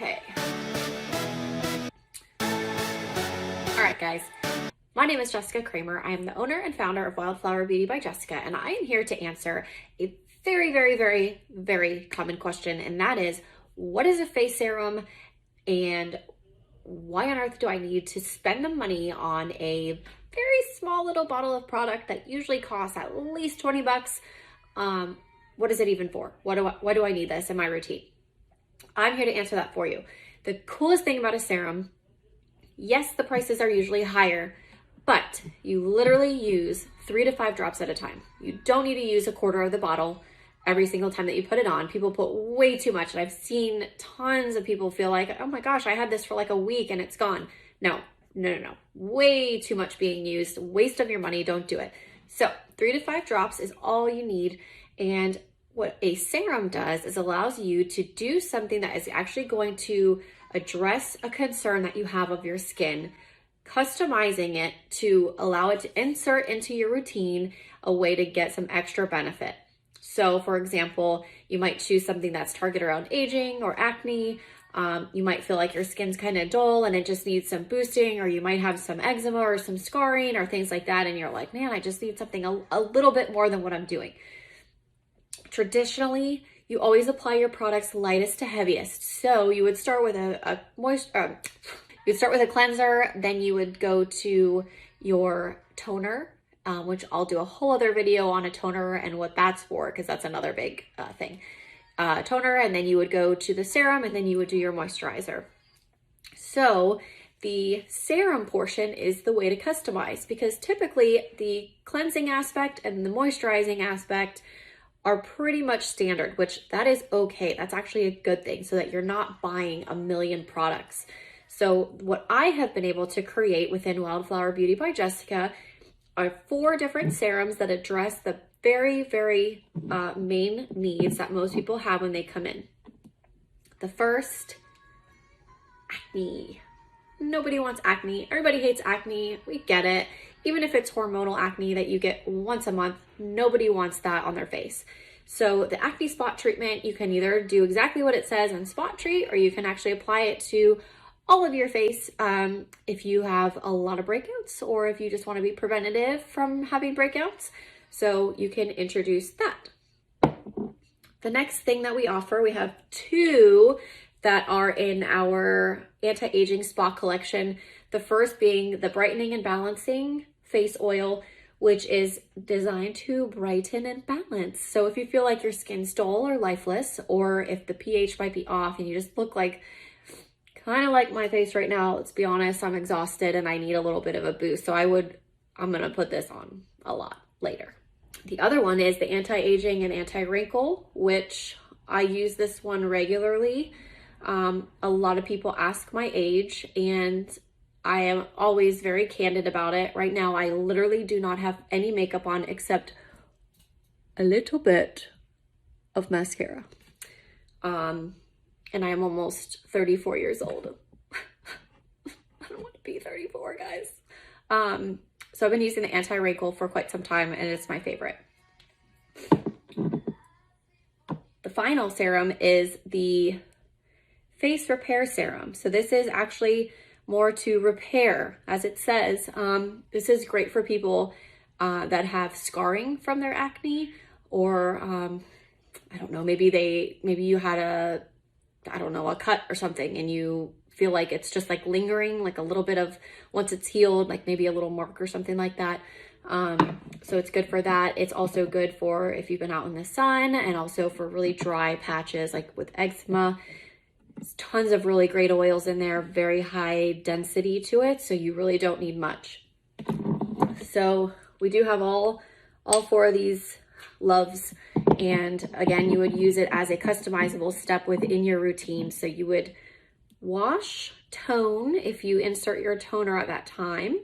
Okay. All right, guys. My name is Jessica Kramer. I am the owner and founder of Wildflower Beauty by Jessica, and I am here to answer a very common question, and that is, what is a face serum and why on earth do I need to spend the money on a very small little bottle of product that usually costs at least 20 bucks? What is it even for? Why do I need this in my routine? I'm here to answer that for you. The coolest thing about a serum, yes, the prices are usually higher, but you literally use 3 to 5 drops at a time. You don't need to use a quarter of the bottle every single time that you put it on. People put way too much, and I've seen tons of people feel like, oh my gosh, I had this for like a week and it's gone. No. Way too much being used, waste of your money, don't do it. So 3 to 5 drops is all you need. And what a serum does is allows you to do something that is actually going to address a concern that you have of your skin, customizing it to allow it to insert into your routine a way to get some extra benefit. So for example, you might choose something that's targeted around aging or acne. You might feel like your skin's kind of dull and it just needs some boosting, or you might have some eczema or some scarring or things like that. And you're like, man, I just need something a little bit more than what I'm doing. Traditionally, you always apply your products lightest to heaviest. So you would start with you'd start with a cleanser, then you would go to your toner, which I'll do a whole other video on a toner and what that's for, because that's another big thing. Toner, and then you would go to the serum, and then you would do your moisturizer. So the serum portion is the way to customize, because typically the cleansing aspect and the moisturizing aspect are pretty much standard, which that is okay. That's actually a good thing, so that you're not buying a million products. So what I have been able to create within Wildflower Beauty by Jessica are 4 different serums that address the very main needs that most people have when they come in. The first, acne. Nobody wants acne. Everybody hates acne. We get it. Even if it's hormonal acne that you get once a month, nobody wants that on their face. So the acne spot treatment, you can either do exactly what it says and spot treat, or you can actually apply it to all of your face if you have a lot of breakouts, or if you just want to be preventative from having breakouts. So you can introduce that. The next thing that we offer, we have 2 that are in our anti-aging spa collection. The first being the Brightening and Balancing Face Oil, which is designed to brighten and balance. So if you feel like your skin's dull or lifeless, or if the pH might be off and you just look like, kind of like my face right now, let's be honest, I'm exhausted and I need a little bit of a boost. So I'm gonna put this on a lot later. The other one is the anti-aging and anti-wrinkle, which I use this one regularly. A lot of people ask my age, and I am always very candid about it. Right now, I literally do not have any makeup on except a little bit of mascara. And I am almost 34 years old. I don't want to be 34, guys. So I've been using the anti-wrinkle for quite some time, and it's my favorite. The final serum is the face repair serum. So this is actually more to repair, as it says. This is great for people that have scarring from their acne, or I don't know, maybe you had a cut or something, and you feel like it's just like lingering, like a little bit of, once it's healed, like maybe a little mark or something like that. So it's good for that. It's also good for if you've been out in the sun, and also for really dry patches, like with eczema. There's tons of really great oils in there, very high density to it, so you really don't need much. So we do have all 4 of these loves, and again, you would use it as a customizable step within your routine. So you would wash, tone if you insert your toner at that time,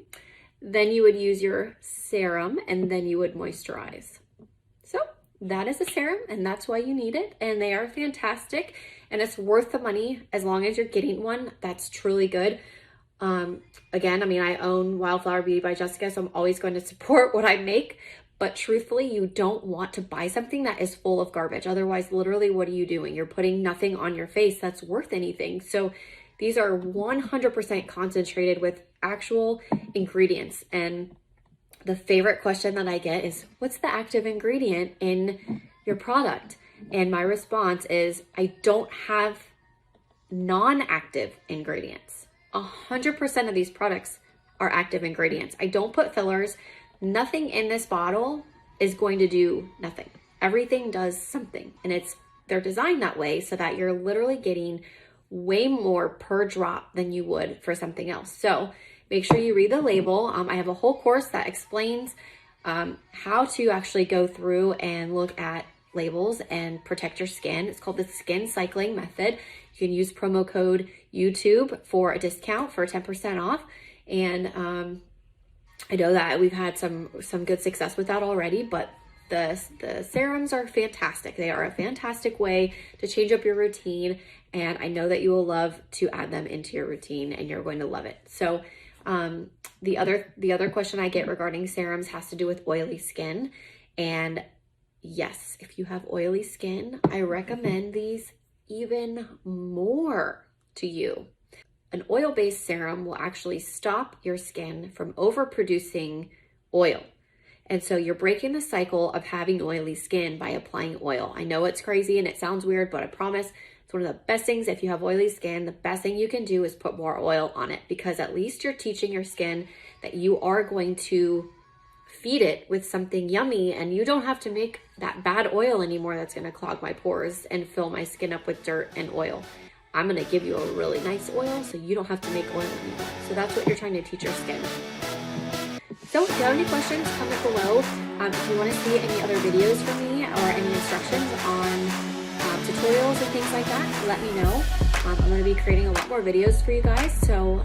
then you would use your serum, and then you would moisturize. So that is a serum, and that's why you need it, and they are fantastic, and it's worth the money as long as you're getting one that's truly good. Again, I mean, I own Wildflower Beauty by Jessica, so I'm always going to support what I make, But truthfully, you don't want to buy something that is full of garbage. Otherwise, literally, what are you doing? You're putting nothing on your face that's worth anything. So these are 100% concentrated with actual ingredients. And the favorite question that I get is, what's the active ingredient in your product? And my response is, I don't have non-active ingredients. 100% of these products are active ingredients. I don't put fillers. Nothing in this bottle is going to do nothing. Everything does something, and they're designed that way so that you're literally getting way more per drop than you would for something else. So make sure you read the label. I have a whole course that explains how to actually go through and look at labels and protect your skin. It's called the skin cycling method. You can use promo code YouTube for a discount for 10% off. And I know that we've had some good success with that already, but the serums are fantastic. They are a fantastic way to change up your routine, and I know that you will love to add them into your routine, and you're going to love it. So the other question I get regarding serums has to do with oily skin. And yes, if you have oily skin, I recommend these even more to you. An oil-based serum will actually stop your skin from overproducing oil. And so you're breaking the cycle of having oily skin by applying oil. I know it's crazy and it sounds weird, but I promise it's one of the best things. If you have oily skin, the best thing you can do is put more oil on it, because at least you're teaching your skin that you are going to feed it with something yummy, and you don't have to make that bad oil anymore that's going to clog my pores and fill my skin up with dirt and oil. I'm going to give you a really nice oil so you don't have to make oil anymore. So that's what you're trying to teach your skin. So if you have any questions, comment below. If you want to see any other videos from me or any instructions on tutorials and things like that, let me know. I'm going to be creating a lot more videos for you guys. So